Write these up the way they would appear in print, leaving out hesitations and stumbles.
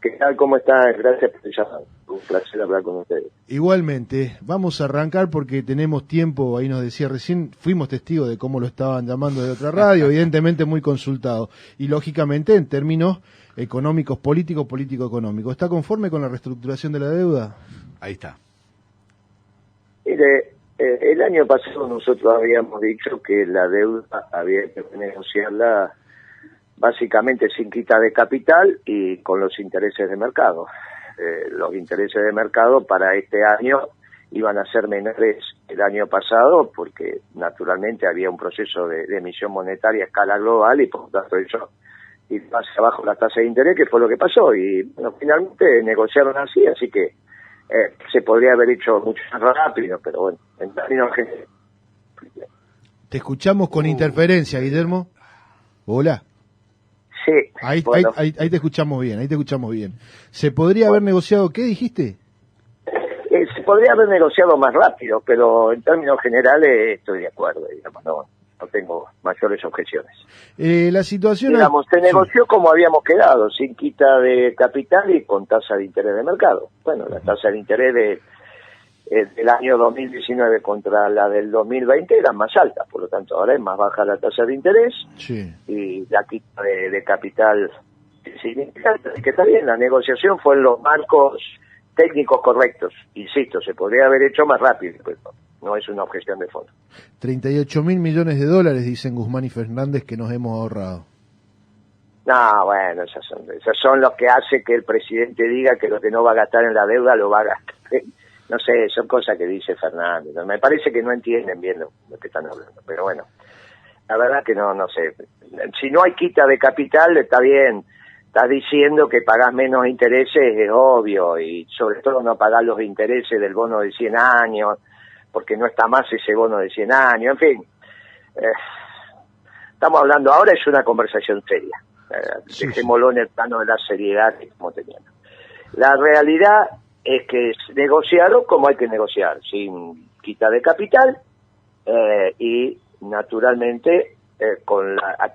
¿Qué tal? ¿Cómo están? Gracias por llamar. Un placer hablar con ustedes. Igualmente, vamos a arrancar porque tenemos tiempo, ahí nos decía recién, fuimos testigos de cómo lo estaban llamando de otra radio, evidentemente muy consultado. Y lógicamente en términos económicos, político-económicos. ¿Está conforme con la reestructuración de la deuda? Ahí está. Mire, el año pasado nosotros habíamos dicho que la deuda había que negociarla básicamente sin quita de capital y con los intereses de mercado. Los intereses de mercado para este año iban a ser menores el año pasado porque naturalmente había un proceso de emisión monetaria a escala global y por lo tanto eso iba hacia abajo la tasa de interés, que fue lo que pasó. Y bueno, finalmente negociaron así que se podría haber hecho mucho más rápido, pero bueno, en términos generales. Te escuchamos con interferencia, Guillermo. Hola. Sí. Ahí te escuchamos bien, ¿Se podría haber negociado, qué dijiste? Se podría haber negociado más rápido, pero en términos generales estoy de acuerdo, digamos, no tengo mayores objeciones. La situación... Digamos, se negoció como habíamos quedado, sin quita de capital y con tasa de interés de mercado. Bueno, la tasa de interés del año 2019 contra la del 2020 eran más altas, por lo tanto ahora es más baja la tasa de interés y la quita de capital es significante. Así que está bien, la negociación fue en los marcos técnicos correctos. Insisto, se podría haber hecho más rápido, pero no es una objeción de fondo. 38.000 millones de dólares, dicen Guzmán y Fernández, que nos hemos ahorrado. No, bueno, esos son los que hace que el presidente diga que lo que no va a gastar en la deuda lo va a gastar. No sé, son cosas que dice Fernández. Me parece que no entienden bien lo que están hablando. Pero bueno, la verdad que no sé. Si no hay quita de capital, está bien. Estás diciendo que pagás menos intereses, es obvio. Y sobre todo no pagás los intereses del bono de 100 años, porque no está más ese bono de 100 años. En fin, estamos hablando ahora, es una conversación seria. Dejémoslo en el plano de la seriedad que estamos teniendo. La realidad es que negociaron como hay que negociar, sin quita de capital y naturalmente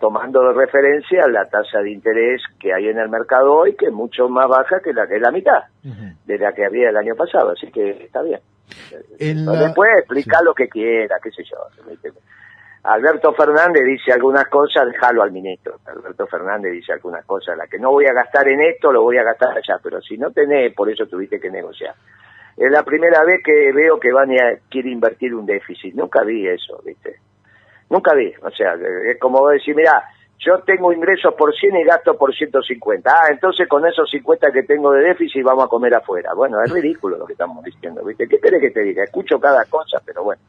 tomando de referencia la tasa de interés que hay en el mercado hoy, que es mucho más baja que la mitad de la que había el año pasado, así que está bien. Después explicar lo que quiera, qué sé yo. Alberto Fernández dice algunas cosas, déjalo al ministro. Alberto Fernández dice algunas cosas, la que no voy a gastar en esto, lo voy a gastar allá, pero si no tenés, por eso tuviste que negociar. Es la primera vez que veo que quiere invertir un déficit. Nunca vi eso, ¿viste? Nunca vi. O sea, es como decir, mira, yo tengo ingresos por 100 y gasto por 150. Entonces con esos 50 que tengo de déficit vamos a comer afuera. Bueno, es ridículo lo que estamos diciendo, ¿viste? ¿Qué querés que te diga? Escucho cada cosa, pero bueno.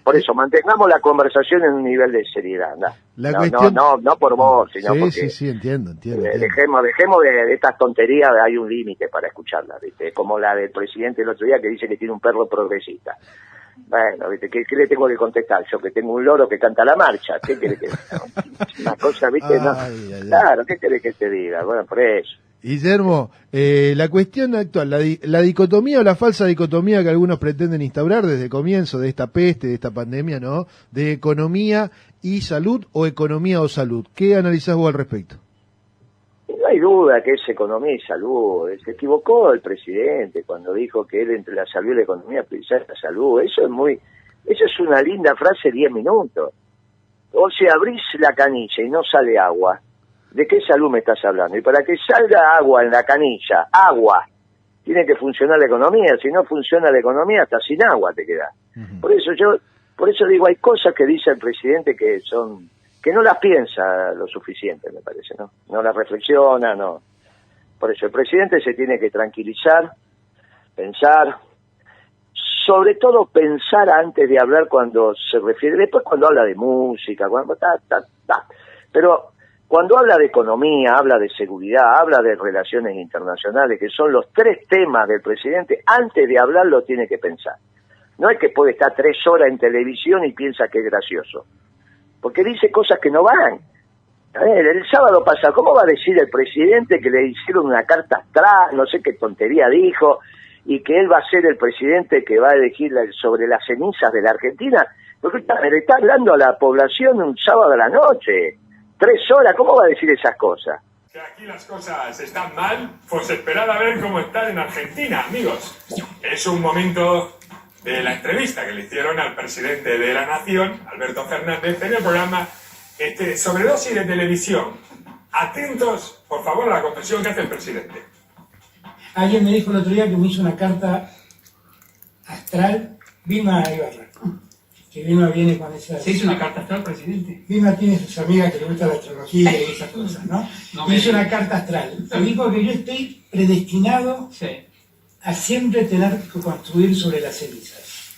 Por eso, mantengamos la conversación en un nivel de seriedad. No por vos, sino porque... Sí, entiendo. Dejemos de estas tonterías, hay un límite para escucharlas, ¿viste? Como la del presidente el otro día que dice que tiene un perro progresista. Bueno, ¿viste? ¿Qué le tengo que contestar? Yo que tengo un loro que canta la marcha. ¿Qué querés que una cosa, ¿viste? Claro, ¿qué querés que te diga? Bueno, por eso. Guillermo, la cuestión actual, la dicotomía o la falsa dicotomía que algunos pretenden instaurar desde el comienzo de esta peste, de esta pandemia, ¿no? De economía y salud o economía o salud. ¿Qué analizás vos al respecto? No hay duda que es economía y salud. Se equivocó el presidente cuando dijo que él entre la salud y la economía priorizaba la salud. Eso es una linda frase, 10 minutos. O sea, abrís la canilla y no sale agua. ¿De qué salud me estás hablando? Y para que salga agua en la canilla, tiene que funcionar la economía. Si no funciona la economía, hasta sin agua te quedás. Por eso digo, hay cosas que dice el presidente que no las piensa lo suficiente, me parece, ¿no? No las reflexiona, no. Por eso el presidente se tiene que tranquilizar, pensar, sobre todo pensar antes de hablar cuando se refiere, después cuando habla de música, pero cuando habla de economía, habla de seguridad, habla de relaciones internacionales, que son los 3 temas del presidente, antes de hablar lo tiene que pensar. No es que puede estar 3 horas en televisión y piensa que es gracioso, porque dice cosas que no van. A ver, el sábado pasado, ¿cómo va a decir el presidente que le hicieron una carta astral, no sé qué tontería dijo, y que él va a ser el presidente que va a elegir sobre las cenizas de la Argentina? Porque le está hablando a la población un sábado a la noche. 3 horas, ¿cómo va a decir esas cosas? Que aquí las cosas están mal, pues esperad a ver cómo están en Argentina, amigos. Es un momento de la entrevista que le hicieron al presidente de la Nación, Alberto Fernández, en el programa Sobredosis de Televisión. Atentos, por favor, a la confesión que hace el presidente. Alguien me dijo el otro día que me hizo una carta astral. Vilma Ibarra, que Vilma viene con esa... ¿Se hizo una carta astral, presidente? Vilma tiene sus amigas que le gusta la astrología y esas cosas, ¿no? Me hizo una carta astral. Me dijo que yo estoy predestinado a siempre tener que construir sobre las cenizas.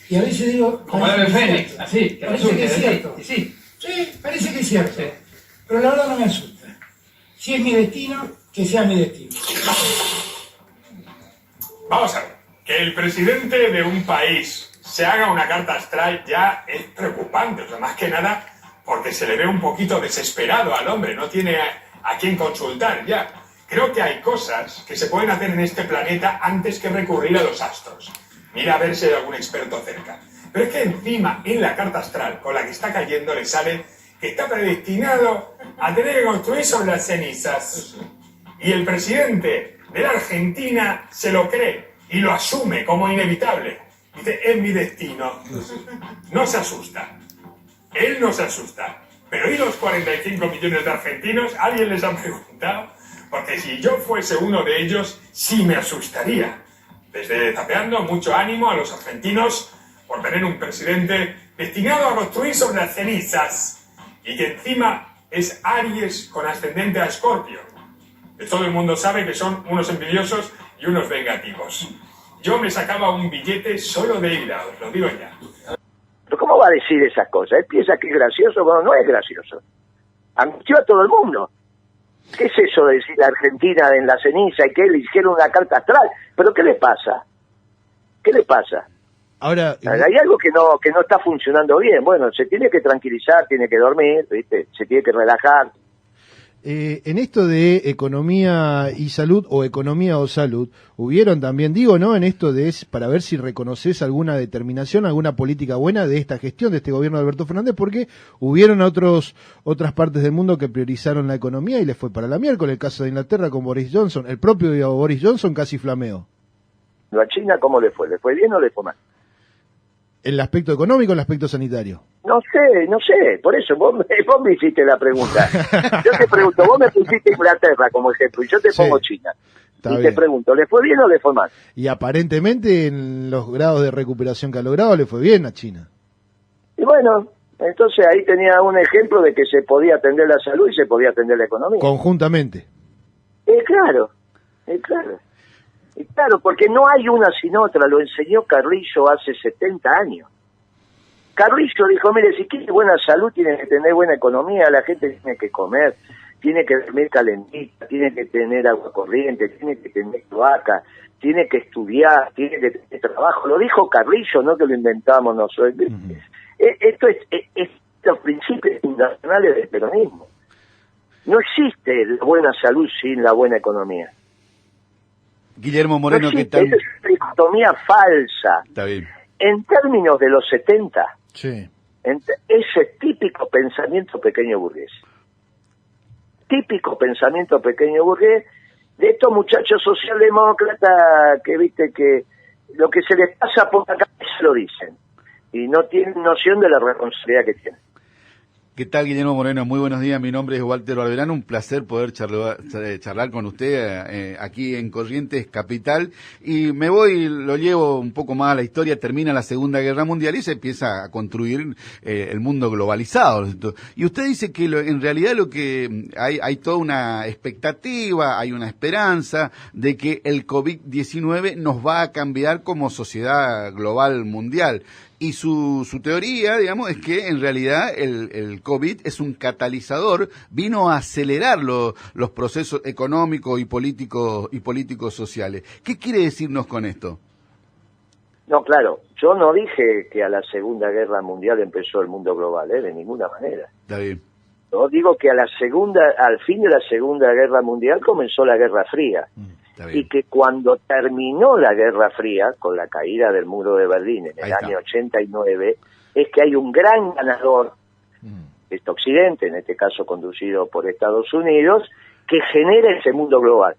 Y a veces digo... Como el Fénix, así. Parece que es cierto. Sí, parece que es cierto. Sí. Pero la verdad no me asusta. Si es mi destino, que sea mi destino. Vamos a ver, que el presidente de un país se haga una carta astral ya es preocupante, o sea, más que nada porque se le ve un poquito desesperado al hombre, no tiene a quién consultar ya. Creo que hay cosas que se pueden hacer en este planeta antes que recurrir a los astros. Mira a ver si hay algún experto cerca. Pero es que encima, en la carta astral con la que está cayendo, le sale que está predestinado a tener que construir sobre las cenizas. Y el presidente de la Argentina se lo cree y lo asume como inevitable. Dice, es mi destino. No se asusta. Él no se asusta. Pero ¿y los 45 millones de argentinos? ¿Alguien les ha preguntado? Porque si yo fuese uno de ellos, sí me asustaría. Desde Zapeando, mucho ánimo a los argentinos por tener un presidente destinado a construir sobre las cenizas y que encima es Aries con ascendente a Escorpio. Todo el mundo sabe que son unos envidiosos y unos vengativos. Yo me sacaba un billete solo de ida, os lo digo ya. ¿Pero cómo va a decir esas cosas? Él piensa que es gracioso, bueno, no es gracioso. Angustió a todo el mundo. ¿Qué es eso de decir Argentina en la ceniza y que le hicieron una carta astral? ¿Pero qué le pasa? ¿Qué le pasa? Ahora, hay algo que no está funcionando bien. Bueno, se tiene que tranquilizar, tiene que dormir, ¿viste? Se tiene que relajar. En esto de economía y salud, o economía o salud, hubieron también, digo, ¿no? En esto de, para ver si reconoces alguna determinación, alguna política buena de esta gestión, de este gobierno de Alberto Fernández, porque hubieron otras partes del mundo que priorizaron la economía y les fue para la miércoles, el caso de Inglaterra con Boris Johnson, el propio Boris Johnson casi flameó. ¿A China cómo le fue? ¿Le fue bien o le fue mal? ¿En el aspecto económico o en el aspecto sanitario? No sé, por eso vos me hiciste la pregunta. Yo te pregunto, vos me pusiste Inglaterra como ejemplo y yo te pongo China. Y te pregunto, ¿le fue bien o le fue mal? Y aparentemente en los grados de recuperación que ha logrado le fue bien a China. Y bueno, entonces ahí tenía un ejemplo de que se podía atender la salud y se podía atender la economía. Conjuntamente. Claro. Claro, porque no hay una sin otra, lo enseñó Carrillo hace 70 años. Carrillo dijo, mire, si quiere buena salud tiene que tener buena economía, la gente tiene que comer, tiene que dormir calentita, tiene que tener agua corriente, tiene que tener cloaca, tiene que estudiar, tiene que tener trabajo. Lo dijo Carrillo, no que lo inventamos nosotros. Esto es los principios fundacionales del peronismo. No existe la buena salud sin la buena economía. Guillermo Moreno, no ¿qué tal? Es una dicotomía falsa. Está bien. En términos de los 70, sí. Ese típico pensamiento pequeño burgués. Típico pensamiento pequeño burgués de estos muchachos socialdemócratas que, viste, que lo que se les pasa por la cabeza lo dicen y no tienen noción de la responsabilidad que tienen. ¿Qué tal, Guillermo Moreno? Muy buenos días, mi nombre es Walter Barberán, un placer poder charlar con usted aquí en Corrientes Capital, y lo llevo un poco más a la historia. Termina la Segunda Guerra Mundial y se empieza a construir el mundo globalizado, y usted dice que en realidad lo que hay toda una expectativa, hay una esperanza de que el COVID-19 nos va a cambiar como sociedad global mundial. Y su teoría, digamos, es que en realidad el COVID es un catalizador, vino a acelerar los procesos económicos y políticos sociales. ¿Qué quiere decirnos con esto? No, claro, yo no dije que a la Segunda Guerra Mundial empezó el mundo global, de ninguna manera. Está bien. Yo digo que al fin de la Segunda Guerra Mundial comenzó la Guerra Fría. Y que cuando terminó la Guerra Fría, con la caída del muro de Berlín en el año 89, es que hay un gran ganador, Occidente, en este caso conducido por Estados Unidos, que genera ese mundo global,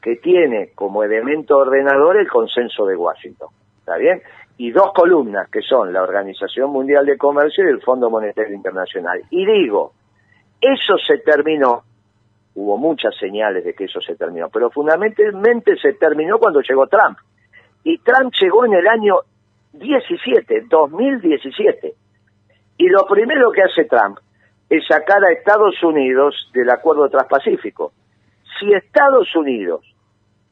que tiene como elemento ordenador el consenso de Washington, ¿está bien? Y dos columnas, que son la Organización Mundial de Comercio y el Fondo Monetario Internacional. Y digo, eso se terminó, hubo muchas señales de que eso se terminó, pero fundamentalmente se terminó cuando llegó Trump. Y Trump llegó en el año 2017. Y lo primero que hace Trump es sacar a Estados Unidos del Acuerdo Transpacífico. Si Estados Unidos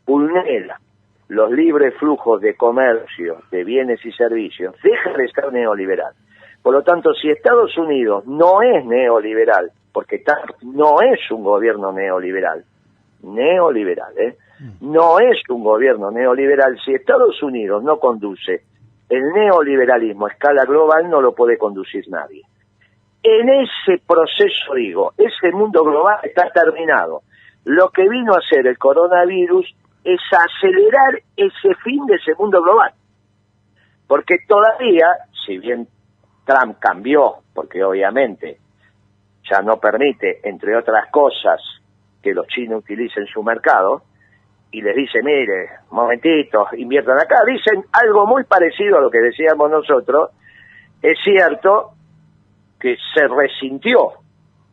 vulnera los libres flujos de comercio, de bienes y servicios, deja de ser neoliberal. Por lo tanto, si Estados Unidos no es neoliberal, porque Trump no es un gobierno neoliberal, no es un gobierno neoliberal, si Estados Unidos no conduce el neoliberalismo a escala global, no lo puede conducir nadie. En ese proceso, digo, ese mundo global está terminado. Lo que vino a hacer el coronavirus es acelerar ese fin de ese mundo global. Porque todavía, si bien Trump cambió, porque obviamente ya no permite, entre otras cosas, que los chinos utilicen su mercado, y les dice, mire, momentito, inviertan acá, dicen algo muy parecido a lo que decíamos nosotros. Es cierto que se resintió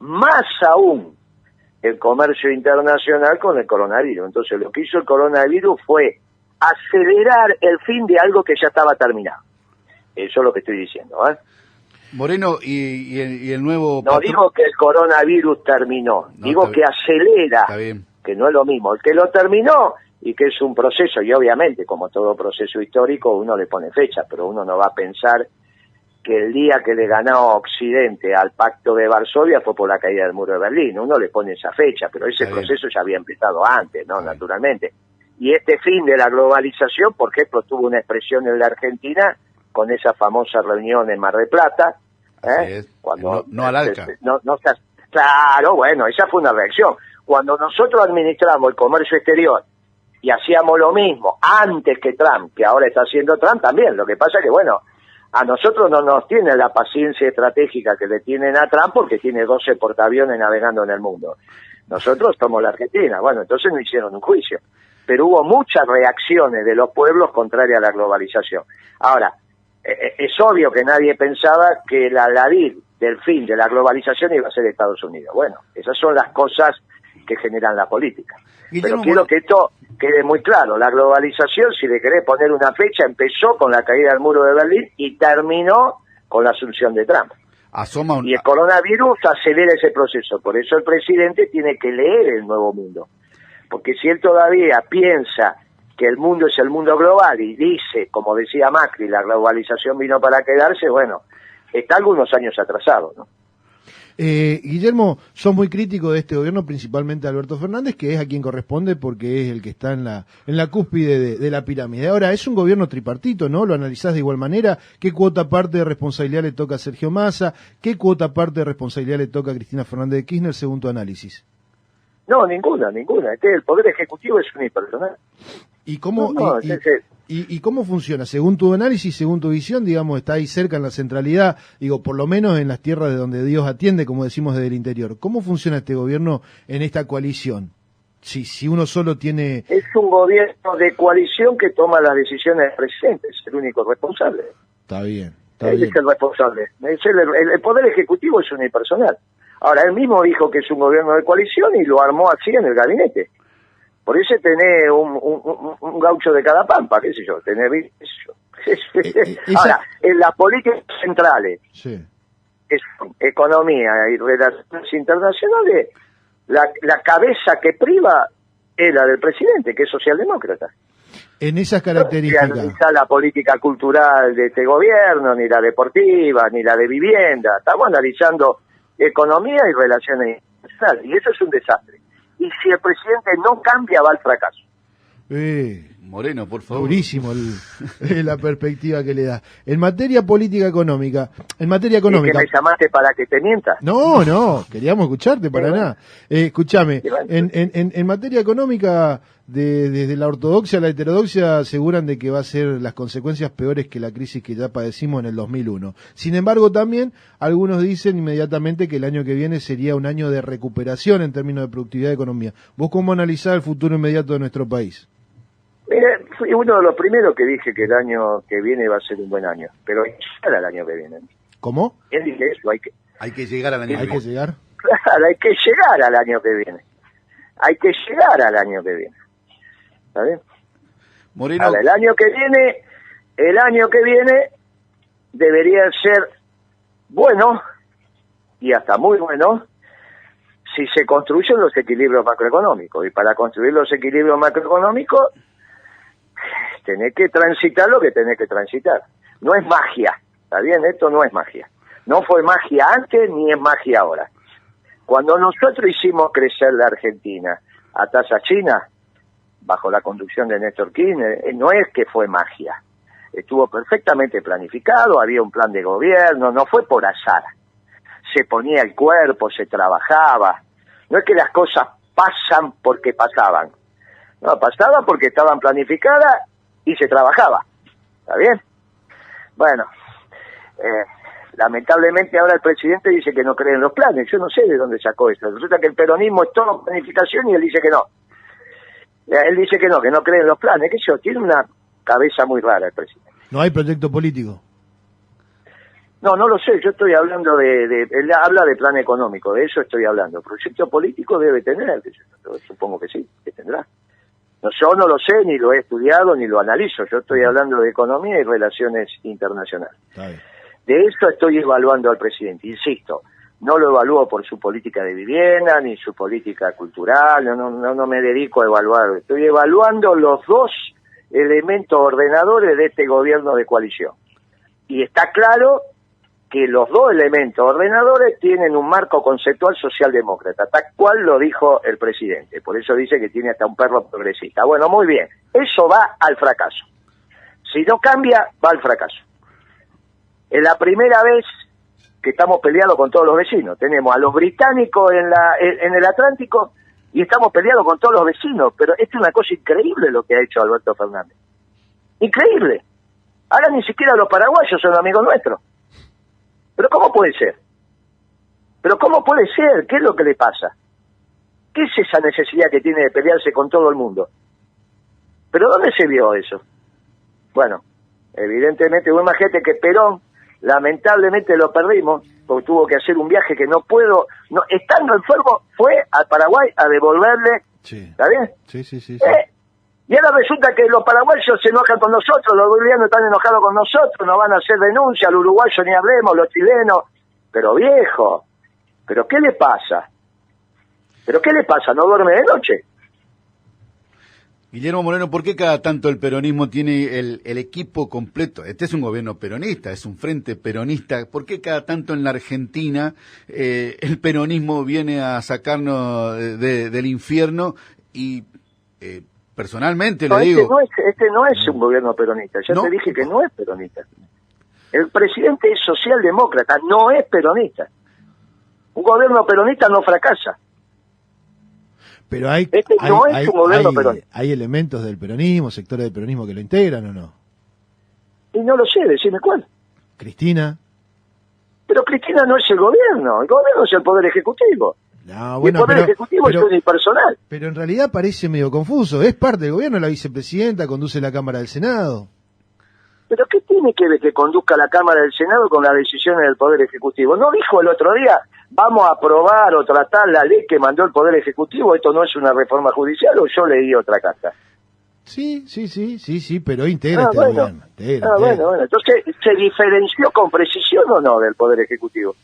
más aún el comercio internacional con el coronavirus. Entonces lo que hizo el coronavirus fue acelerar el fin de algo que ya estaba terminado. Eso es lo que estoy diciendo, ¿eh? Moreno, y el nuevo... No digo que el coronavirus terminó, no, digo que acelera, está bien, que no es lo mismo. El que lo terminó y que es un proceso, y obviamente, como todo proceso histórico, uno le pone fecha, pero uno no va a pensar que el día que le ganó Occidente al Pacto de Varsovia fue por la caída del muro de Berlín. Uno le pone esa fecha, pero ese proceso ya había empezado antes, ¿no? Naturalmente. Y este fin de la globalización, por ejemplo, tuvo una expresión en la Argentina con esa famosa reunión en Mar del Plata, cuando no al ALCA. Claro, bueno, esa fue una reacción. Cuando nosotros administramos el comercio exterior y hacíamos lo mismo antes que Trump, que ahora está haciendo Trump también, lo que pasa que, bueno, a nosotros no nos tiene la paciencia estratégica que le tienen a Trump porque tiene 12 portaaviones navegando en el mundo. Nosotros somos la Argentina, bueno, entonces no hicieron un juicio. Pero hubo muchas reacciones de los pueblos contrarias a la globalización. Ahora, es obvio que nadie pensaba que el alarido del fin de la globalización iba a ser Estados Unidos. Bueno, esas son las cosas que generan la política. Pero quiero que esto quede muy claro. La globalización, si le querés poner una fecha, empezó con la caída del muro de Berlín y terminó con la asunción de Trump. Y el coronavirus acelera ese proceso. Por eso el presidente tiene que leer el nuevo mundo. Porque si él todavía piensa que el mundo es el mundo global y dice, como decía Macri, la globalización vino para quedarse, bueno, está algunos años atrasado, ¿no? Guillermo, sos muy crítico de este gobierno, principalmente Alberto Fernández, que es a quien corresponde porque es el que está en la cúspide de la pirámide. Ahora, es un gobierno tripartito, ¿no? Lo analizás de igual manera. ¿Qué cuota parte de responsabilidad le toca a Sergio Massa? ¿Qué cuota parte de responsabilidad le toca a Cristina Fernández de Kirchner, según tu análisis? No, ninguna. Es que el Poder Ejecutivo es unipersonal. ¿Y cómo, y cómo funciona? Según tu análisis, según tu visión, digamos, está ahí cerca en la centralidad, digo, por lo menos en las tierras de donde Dios atiende, como decimos desde el interior. ¿Cómo funciona este gobierno en esta coalición? Si uno solo tiene... Es un gobierno de coalición que toma las decisiones del presidente, es el único responsable. Está bien. Él es el responsable. El Poder Ejecutivo es unipersonal. Ahora, él mismo dijo que es un gobierno de coalición y lo armó así en el gabinete. Por eso tenés un gaucho de cada pampa, qué sé yo, tenés... Ahora, en las políticas centrales, economía y relaciones internacionales, la cabeza que priva es la del presidente, que es socialdemócrata. En esas características... No analiza la política cultural de este gobierno, ni la deportiva, ni la de vivienda. Estamos analizando economía y relaciones internacionales, y eso es un desastre. Y si el presidente no cambia, va al fracaso. Moreno, por favor. Durísimo la perspectiva que le da. En materia política económica, ¿Es que me llamaste para que te mienta? No, queríamos escucharte para nada. Escúchame, en materia económica, desde la ortodoxia a la heterodoxia aseguran de que va a ser las consecuencias peores que la crisis que ya padecimos en el 2001. Sin embargo, también algunos dicen inmediatamente que el año que viene sería un año de recuperación en términos de productividad y economía. ¿Vos cómo analizás el futuro inmediato de nuestro país? Mira, fui uno de los primeros que dije que el año que viene va a ser un buen año, pero hay que llegar al año que viene. ¿Cómo? ¿Quién dice eso? Hay que llegar al año que viene. ¿Hay que llegar? Claro, hay que llegar al año que viene. Hay que llegar al año que viene. ¿Está bien? Moreno. Ahora, el año que viene debería ser bueno y hasta muy bueno si se construyen los equilibrios macroeconómicos. Y para construir los equilibrios macroeconómicos tenés que transitar lo que tenés que transitar. No es magia, ¿está bien? Esto no es magia. No fue magia antes ni es magia ahora. Cuando nosotros hicimos crecer la Argentina a tasa china, bajo la conducción de Néstor Kirchner, no es que fue magia. Estuvo perfectamente planificado, había un plan de gobierno, no fue por azar. Se ponía el cuerpo, se trabajaba. No es que las cosas pasan porque pasaban. No, pasaba porque estaban planificadas y se trabajaba. ¿Está bien? Bueno, lamentablemente ahora el presidente dice que no cree en los planes. Yo no sé de dónde sacó eso. Resulta que el peronismo es todo planificación y él dice que no. Él dice que no cree en los planes. ¿Qué sé yo? Tiene una cabeza muy rara el presidente. ¿No hay proyecto político? No lo sé. Yo estoy hablando él habla de plan económico. De eso estoy hablando. Proyecto político debe tener. Yo supongo que sí, que tendrá. No, yo no lo sé, ni lo he estudiado, ni lo analizo. Yo estoy hablando de economía y relaciones internacionales. De esto estoy evaluando al presidente. Insisto, no lo evalúo por su política de vivienda, ni su política cultural. No me dedico a evaluar. Estoy evaluando los dos elementos ordenadores de este gobierno de coalición. Y está claro que los dos elementos ordenadores tienen un marco conceptual socialdemócrata, tal cual lo dijo el presidente. Por eso dice que tiene hasta un perro progresista. Bueno, muy bien. Eso va al fracaso. Si no cambia, va al fracaso. Es la primera vez que estamos peleados con todos los vecinos. Tenemos a los británicos en el Atlántico y estamos peleados con todos los vecinos. Pero esto es una cosa increíble lo que ha hecho Alberto Fernández. Increíble. Ahora ni siquiera los paraguayos son amigos nuestros. ¿Pero cómo puede ser? ¿Pero cómo puede ser? ¿Qué es lo que le pasa? ¿Qué es esa necesidad que tiene de pelearse con todo el mundo? ¿Pero dónde se vio eso? Bueno, evidentemente, vos imagínate que Perón, lamentablemente lo perdimos, porque tuvo que hacer un viaje que estando enfermo, fue al Paraguay a devolverle. Sí. ¿Está bien? Sí. Y ahora resulta que los paraguayos se enojan con nosotros, los bolivianos están enojados con nosotros, nos van a hacer denuncia, los uruguayos ni hablemos, los chilenos. Pero viejo, ¿pero qué le pasa? ¿Pero qué le pasa? ¿No duerme de noche? Guillermo Moreno, ¿por qué cada tanto el peronismo tiene el equipo completo? Este es un gobierno peronista, es un frente peronista. ¿Por qué cada tanto en la Argentina el peronismo viene a sacarnos del infierno? Y personalmente le digo... Este no es un gobierno peronista. Ya te dije que no es peronista. El presidente es socialdemócrata, no es peronista. Un gobierno peronista no fracasa. Pero hay elementos del peronismo, sectores del peronismo que lo integran, ¿o no? Y no lo sé, decime cuál. Cristina. Pero Cristina no es el gobierno es el Poder Ejecutivo. No, bueno, el Poder Ejecutivo es unipersonal. Pero en realidad parece medio confuso. Es parte del gobierno, la vicepresidenta conduce la Cámara del Senado. ¿Pero qué tiene que ver que conduzca la Cámara del Senado con las decisiones del Poder Ejecutivo? ¿No dijo el otro día, vamos a aprobar o tratar la ley que mandó el Poder Ejecutivo? ¿Esto no es una reforma judicial o yo leí otra carta? Sí, pero integra gobierno. Bueno. Entonces, ¿se diferenció con precisión o no del Poder Ejecutivo?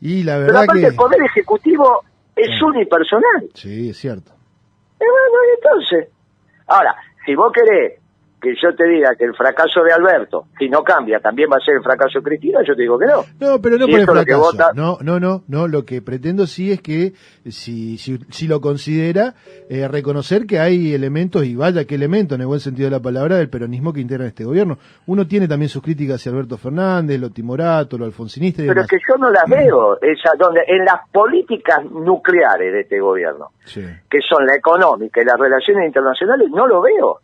Y la pero verdad aparte el Poder Ejecutivo es unipersonal. Sí, es cierto. Bueno, entonces. Ahora, si vos querés que yo te diga que el fracaso de Alberto, si no cambia, también va a ser el fracaso de Cristina, yo te digo que no. No, pero no Si por el eso es lo que fracaso. vota- No, lo que pretendo sí es que, si lo considera, reconocer que hay elementos, y vaya que elementos, en el buen sentido de la palabra, del peronismo que integran este gobierno. Uno tiene también sus críticas hacia Alberto Fernández, lo timorato, lo alfonsinista y Pero demás. es que yo no las veo, en las políticas nucleares de este gobierno, Sí. que son la económica y las relaciones internacionales, no lo veo.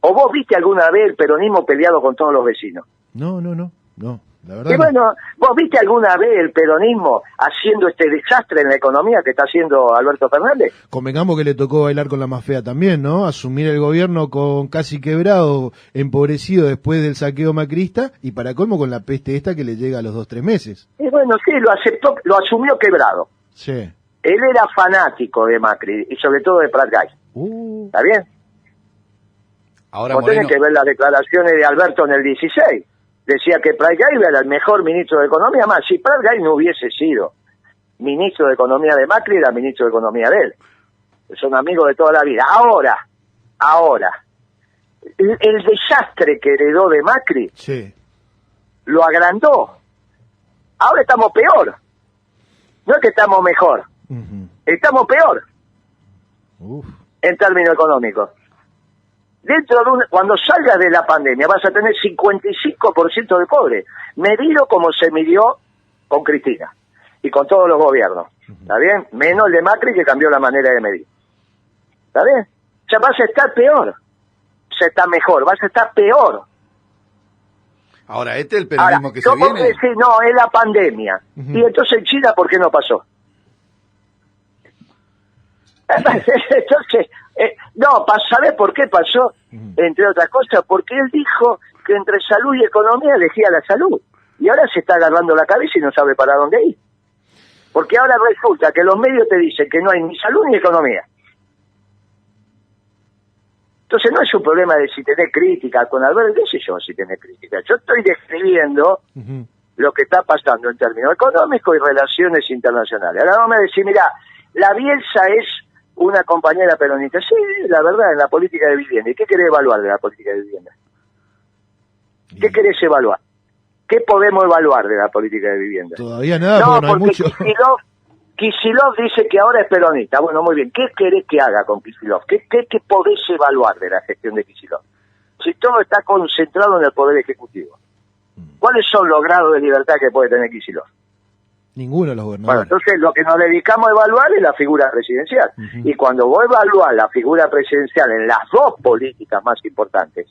¿O vos viste alguna vez el peronismo peleado con todos los vecinos? No, la verdad Y no. bueno, ¿vos viste alguna vez el peronismo haciendo este desastre en la economía que está haciendo Alberto Fernández? Convengamos que le tocó bailar con la más fea también, ¿no? Asumir el gobierno con casi quebrado, empobrecido después del saqueo macrista, y para colmo con la peste esta que le llega a los 2-3 meses. Y bueno, sí, lo aceptó, lo asumió quebrado. Sí. Él era fanático de Macri, y sobre todo de Prat Gay. ¿Está bien? Ahora, Vos tenés Moreno, que ver las declaraciones de Alberto en el 16. Decía que Prat Gay era el mejor ministro de Economía. Más, si Prat Gay no hubiese sido ministro de Economía de Macri, era ministro de Economía de él. Son amigos de toda la vida. Ahora, el desastre que heredó de Macri Sí. lo agrandó. Ahora estamos peor. No es que estamos mejor, Ujú. estamos peor Uf. en términos económicos. Cuando salgas de la pandemia vas a tener 55% de pobres, medido como se midió con Cristina y con todos los gobiernos, ¿está bien? Menos el de Macri, que cambió la manera de medir, ¿está bien? O sea, vas a estar peor, se está mejor, vas a estar peor. ahora, este es el peronismo Ahora, que se ¿cómo viene. decís? No, es la pandemia. Ujú. Y entonces en China, ¿por qué no pasó? Entonces, ¿sabés por qué pasó? Entre otras cosas, porque él dijo que entre salud y economía elegía la salud. Y ahora se está agarrando la cabeza y no sabe para dónde ir. Porque ahora resulta que los medios te dicen que no hay ni salud ni economía. Entonces no es un problema de si tenés crítica con Alberto, qué sé yo si tenés crítica. Yo estoy describiendo Ujú. lo que está pasando en términos económicos y relaciones internacionales. Ahora vamos a decir, mira, la Bielsa es una compañera peronista. Sí, la verdad, en la política de vivienda. ¿Y qué querés evaluar de la política de vivienda? ¿Qué querés evaluar? ¿Qué podemos evaluar de la política de vivienda? Todavía nada, No, porque no hay porque mucho. Kicillof dice que ahora es peronista. Bueno, muy bien. ¿Qué querés que haga con Kicillof? ¿Qué podés evaluar de la gestión de Kicillof? Si todo está concentrado en el Poder Ejecutivo. ¿Cuáles son los grados de libertad que puede tener Kicillof? Ninguno de los Bueno, gobernadores. entonces lo que nos dedicamos a evaluar es la figura presidencial. Ujú. Y cuando vos evaluás la figura presidencial en las dos políticas más importantes,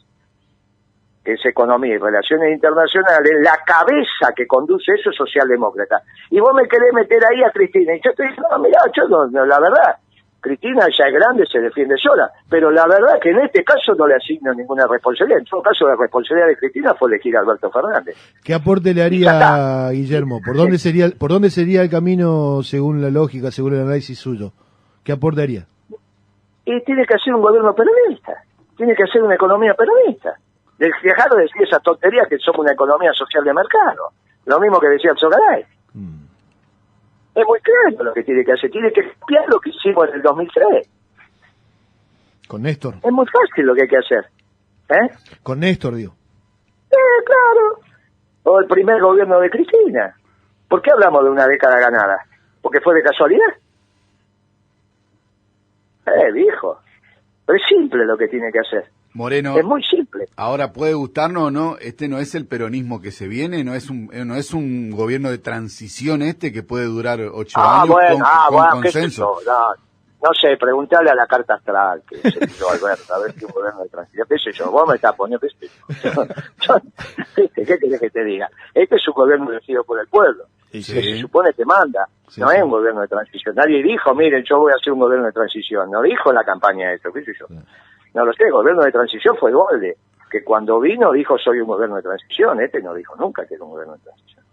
que es economía y relaciones internacionales, la cabeza que conduce eso es socialdemócrata. Y vos me querés meter ahí a Cristina. Y yo te digo, no, mirá, la verdad, Cristina ya es grande, se defiende sola. Pero la verdad que en este caso no le asigno ninguna responsabilidad. En todo caso, la responsabilidad de Cristina fue elegir a Alberto Fernández. ¿Qué aporte le Ya haría está. Guillermo? ¿Por dónde sería el camino según la lógica, según el análisis suyo? ¿Qué aporte haría? Y tiene que hacer un gobierno peronista, tiene que hacer una economía peronista. Dejar de decir esas tonterías que somos una economía social de mercado. Lo mismo que decía el Sogaray. Es muy claro lo que tiene que hacer. Tiene que copiar lo que hicimos en el 2003. Con Néstor. Es muy fácil lo que hay que hacer. Con Néstor, digo. Claro. O el primer gobierno de Cristina. ¿Por qué hablamos de una década ganada? ¿Porque fue de casualidad? Viejo. Pero es simple lo que tiene que hacer. Moreno, Es muy simple. ahora puede gustarnos o no, este no es el peronismo que se viene, no es un gobierno de transición que puede durar 8 años con qué sé consenso. yo, no sé, preguntarle a la carta astral que se tiró Alberto, a ver si un gobierno de transición, qué sé yo, vos me estás poniendo, qué sé yo. ¿Qué querés que te diga? Este es un gobierno elegido por el pueblo, Sí. que se supone que manda, Sí, no sí. es un gobierno de transición. Nadie dijo, miren, yo voy a hacer un gobierno de transición, no dijo en la campaña eso, qué sé yo. No lo sé, el gobierno de transición fue Golde, que cuando vino dijo soy un gobierno de transición, no dijo nunca que era un gobierno de transición.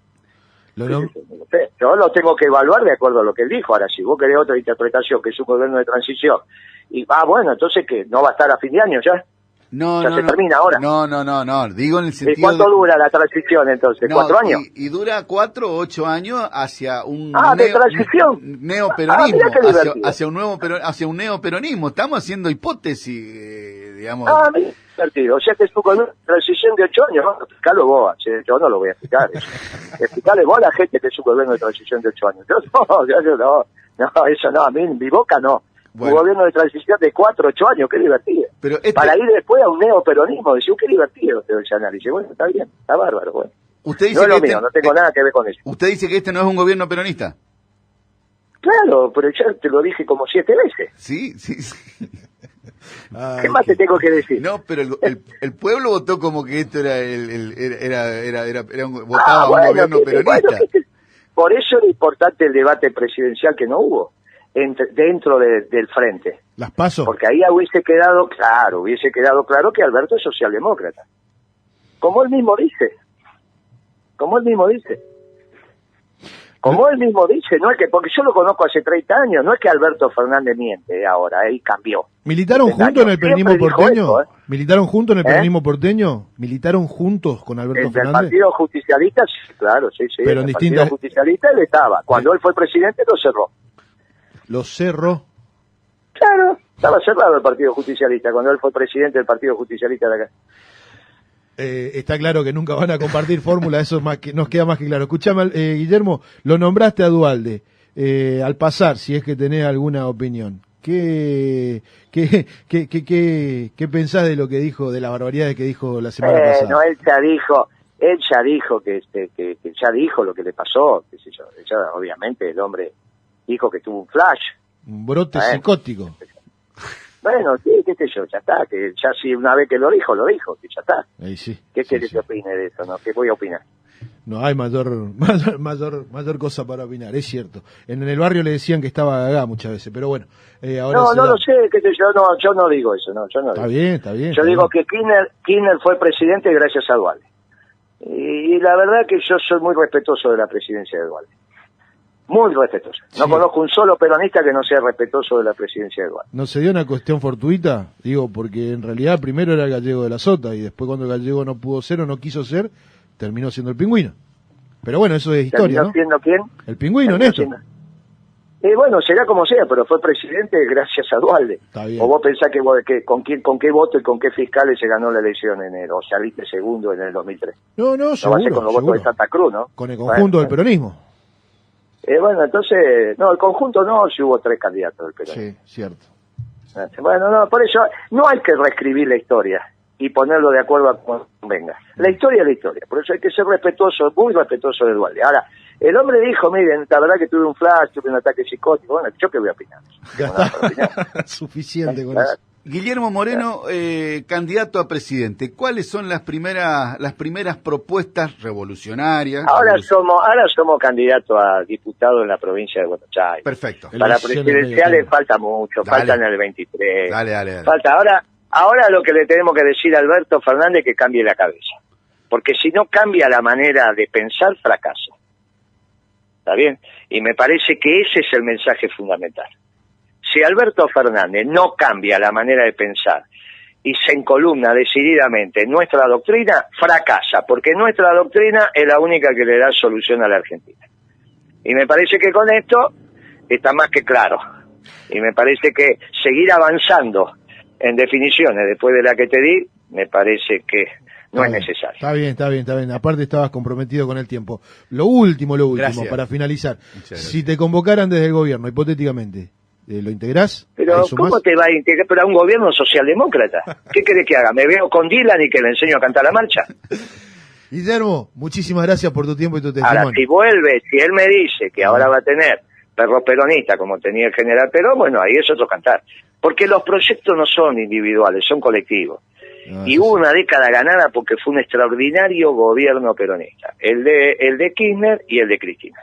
Lo nom- No lo sé. Yo lo tengo que evaluar de acuerdo a lo que él dijo. Ahora, si vos querés otra interpretación, que es un gobierno de transición, y bueno, entonces que no va a estar a fin de año ya. No, Ya no, se no. termina ahora. No, digo en el ¿Y sentido cuánto dura la transición entonces? No, 4 años. Y dura 4 o 8 años hacia un de transición. neoperonismo, mirá qué divertido. hacia un neoperonismo. Estamos haciendo hipótesis, digamos. O sea que estuvo con una transición de 8 años, ¿no? Explicalo vos, yo no lo voy a explicar. Explicale vos a la gente que es un gobierno de transición de 8 años. No, eso no, a mí en mi boca no. Bueno. Un gobierno de transición de 4, 8 años, qué divertido. Pero para ir después a un neoperonismo, decir, qué divertido ese análisis. Bueno, está bien, está bárbaro, bueno. Usted dice no es lo que mío, no tengo nada que ver con eso. ¿Usted dice que este no es un gobierno peronista? Claro, pero ya te lo dije como 7 veces. Sí. ¿Qué más te tengo que decir? No, pero el pueblo votó como que esto era votaba un gobierno peronista. Por eso era importante el debate presidencial que no hubo dentro del frente. ¿Las PASO? Porque ahí hubiese quedado claro que Alberto es socialdemócrata. Como él mismo dice. Como él mismo dice, no es que, porque yo lo conozco hace 30 años, no es que Alberto Fernández miente ahora, ahí cambió. ¿Militaron juntos en el peronismo porteño? ¿Militaron juntos en el peronismo porteño? ¿Militaron juntos con Alberto Fernández? El Partido Justicialista, sí, claro, sí. Pero en distintas... El Partido Justicialista él estaba. Cuando él fue presidente lo cerró. ¿Lo cerró? Claro, estaba cerrado el Partido Justicialista cuando él fue presidente del Partido Justicialista de acá. Está claro que nunca van a compartir fórmula, eso es más que, nos queda más que claro. Escuchame, Guillermo, lo nombraste a Duhalde. Al pasar, si es que tenés alguna opinión, ¿qué pensás de lo que dijo, de las barbaridades que dijo la semana pasada? No, él ya dijo que ya dijo lo que le pasó, qué sé yo. Ya, obviamente el hombre dijo que tuvo un flash. Un brote psicótico. Bueno, sí, qué sé yo, ya está, que ya si una vez que lo dijo, que ya está. Ahí sí. ¿Qué querés que opine de eso, no? ¿Qué voy a opinar? No hay mayor cosa para opinar, es cierto. En el barrio le decían que estaba gaga muchas veces, pero bueno. Ahora no lo sé, qué sé yo no digo eso, no, yo no digo. Está bien. Yo digo que Kirchner fue presidente gracias a Duhalde. Y la verdad que yo soy muy respetuoso de la presidencia de Duhalde. Muy respetuoso. No conozco un solo peronista que no sea respetuoso de la presidencia de Duhalde. ¿No se dio una cuestión fortuita? Digo, porque en realidad primero era el Gallego de la Sota y después cuando el Gallego no pudo ser o no quiso ser, terminó siendo el Pingüino. Pero bueno, eso es historia, ¿no? ¿Terminó siendo quién? El Pingüino, Néstor. Bueno, será como sea, pero fue presidente gracias a Duhalde. Está bien. ¿O vos pensás que con qué voto y con qué fiscales se ganó la elección o saliste segundo en el 2003? No, No va a ser con los votos de Santa Cruz, ¿no? Con el conjunto del peronismo. Bueno, entonces, no, el conjunto no, si hubo 3 candidatos del peronismo. Sí, cierto. Bueno, no, por eso no hay que reescribir la historia y ponerlo de acuerdo a cuando venga. La historia es la historia, por eso hay que ser respetuoso, muy respetuoso de Duhalde. Ahora, el hombre dijo, miren, la verdad que tuve un flash, tuve un ataque psicótico, bueno, ¿yo qué voy a opinar? Suficiente con eso. Guillermo Moreno, candidato a presidente, ¿cuáles son las primeras propuestas revolucionarias? Ahora somos candidatos a diputado en la provincia de Buenos Aires. Perfecto. Para presidenciales falta mucho, faltan el 23. Dale. Falta ahora lo que le tenemos que decir a Alberto Fernández es que cambie la cabeza. Porque si no cambia la manera de pensar, fracasa. ¿Está bien? Y me parece que ese es el mensaje fundamental. Si Alberto Fernández no cambia la manera de pensar y se encolumna decididamente en nuestra doctrina, fracasa, porque nuestra doctrina es la única que le da solución a la Argentina. Y me parece que con esto está más que claro. Y me parece que seguir avanzando en definiciones después de la que te di, me parece que no es necesario. Está bien. Aparte estabas comprometido con el tiempo. Lo último, Gracias. para finalizar. Si te convocaran desde el gobierno, hipotéticamente, ¿lo integrás? Pero ¿cómo te va a integrar? Pero a un gobierno socialdemócrata. ¿Qué querés que haga? ¿Me veo con Dylan y que le enseño a cantar la marcha? Guillermo, muchísimas gracias por tu tiempo y tu testimonio. Ahora, si vuelve, si él me dice que ahora va a tener perros peronistas como tenía el general Perón, bueno, ahí es otro cantar. Porque los proyectos no son individuales, son colectivos. Y hubo una década ganada porque fue un extraordinario gobierno peronista. El de Kirchner y el de Cristina.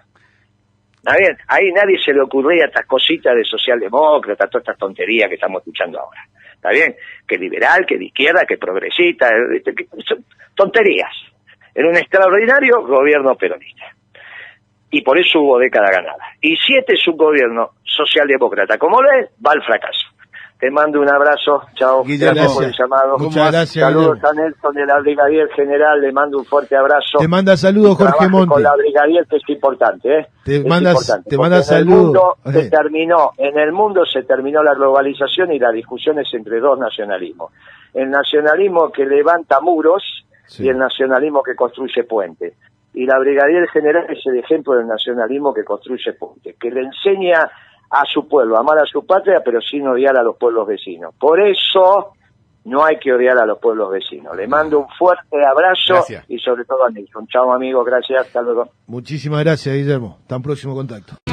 ¿Está bien? Ahí nadie se le ocurría estas cositas de socialdemócrata, todas estas tonterías que estamos escuchando ahora. ¿Está bien? Que liberal, que de izquierda, que progresista, son tonterías. Era un extraordinario gobierno peronista. Y por eso hubo década ganada. Y si este es un gobierno socialdemócrata como lo es, va al fracaso. Te mando un abrazo, chao, Guillermo, gracias por el llamado. Muchas gracias, Saludos Guillermo. a Nelson de la Brigadier General, le mando un fuerte abrazo. Te manda saludos Jorge Trabaje Monti. con la Brigadier, que es importante, Te manda saludos. saludos. En el mundo se terminó la globalización y las discusiones entre dos nacionalismos. El nacionalismo que levanta muros y el nacionalismo que construye puentes. Y la Brigadier General es el ejemplo del nacionalismo que construye puentes, que le enseña a su pueblo a amar a su patria, pero sin odiar a los pueblos vecinos. Por eso no hay que odiar a los pueblos vecinos. Le mando un fuerte abrazo. Gracias. Y sobre todo a Nelson. Chao, amigos, gracias, hasta luego. Muchísimas gracias, Guillermo. Tan próximo contacto.